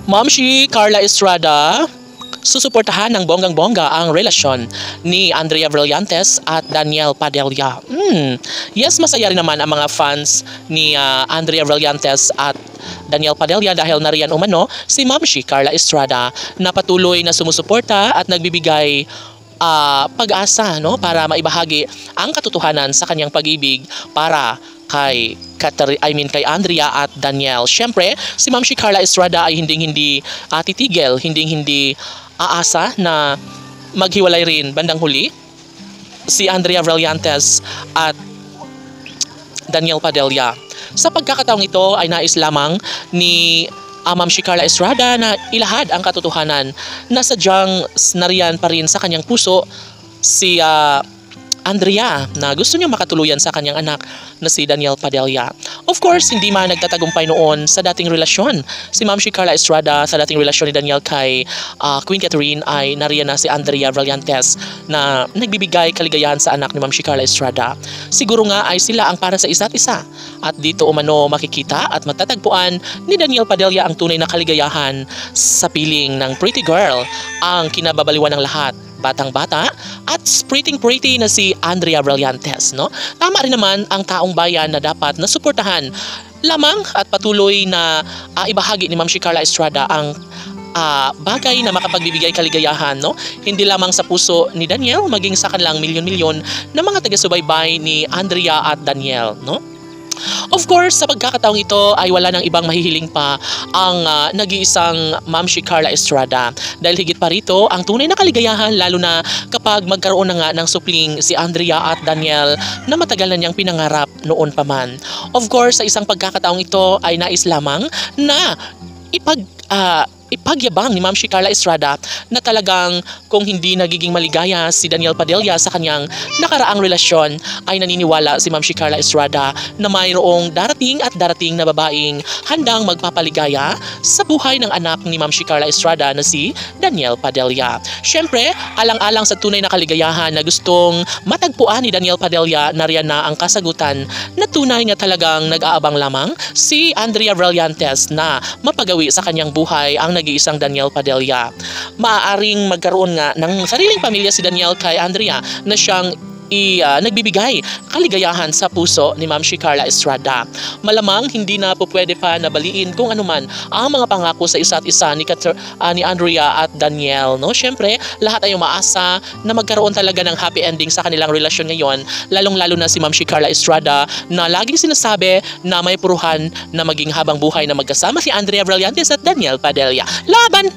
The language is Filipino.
Ma'am si Carla Estrada, susuportahan ng bonggang-bongga ang relasyon ni Andrea Brillantes at Daniel Padilla. Yes, masaya rin naman ang mga fans ni Andrea Brillantes at Daniel Padilla dahil nariyan umano si Ma'am si Carla Estrada na patuloy na sumusuporta at nagbibigay pag-asa, no, para maibahagi ang katotohanan sa kanyang pag-ibig para kay kay Andrea at Daniel. Siyempre, si Ma'am si Carla Estrada ay hindi titigil, hindi aasa na maghiwalay rin bandang huli si Andrea Brillantes at Daniel Padilla. Sa pagkakataong ito ay nais lamang ni Ma'am si Carla Estrada na ilahad ang katotohanan na sadyang nariyan pa rin sa kanyang puso si Andrea na gusto niya makatuluyan sa kanyang anak na si Daniel Padilla. Of course, hindi man nagtatagumpay noon sa dating relasyon si Ma'am si Carla Estrada sa dating relasyon ni Daniel kay Queen Catherine ay nariyan na si Andrea Brillantes na nagbibigay kaligayahan sa anak ni Ma'am si Carla Estrada. Siguro nga ay sila ang para sa isa't isa at dito umano makikita at matatagpuan ni Daniel Padilla ang tunay na kaligayahan sa piling ng pretty girl, ang kinababaliwan ng lahat, batang-bata at pretty na si Andrea Brillantes, no? Tama rin naman ang taong bayan na dapat na suportahan lamang at patuloy na ibahagi ni Ma'am si Carla Estrada ang bagay na makapagbibigay kaligayahan, no? Hindi lamang sa puso ni Daniel, maging sa kanilang milyon-milyon na mga taga-subaybay ni Andrea at Daniel, no? Of course, sa pagkakataong ito ay wala nang ibang mahihiling pa ang nag-iisang Ma'am si Carla Estrada. Dahil higit pa rito, ang tunay na kaligayahan lalo na kapag magkaroon na nga ng supling si Andrea at Daniel na matagal na niyang pinangarap noon pa man. Of course, sa isang pagkakataong ito ay nais lamang na ipagyabang ni Ma'am si Carla Estrada na talagang kung hindi nagiging maligaya si Daniel Padilla sa kanyang nakaraang relasyon ay naniniwala si Ma'am si Carla Estrada na mayroong darating na babaeng handang magpapaligaya sa buhay ng anak ni Ma'am si Carla Estrada na si Daniel Padilla. Siyempre, alang-alang sa tunay na kaligayahan na gustong matagpuan ni Daniel Padilla, nariyan na ang kasagutan na tunay nga talagang nag-aabang lamang si Andrea Brillantes na mapagawi sa kanyang buhay ang nag-iisang Daniel Padilla. Maaaring magkaroon nga ng sariling pamilya si Daniel kay Andrea na siyang nagbibigay kaligayahan sa puso ni Ma'am si Carla Estrada. Malamang hindi na po pwede pa nabaliin kung anuman ang mga pangako sa isa't isa ni Andrea at Daniel, no? Siyempre, lahat ay umaasa na magkaroon talaga ng happy ending sa kanilang relasyon ngayon, lalong-lalo na si Ma'am si Carla Estrada na laging sinasabi na may puruhan na maging habang buhay na magkasama si Andrea Brillantes at Daniel Padilla. Laban!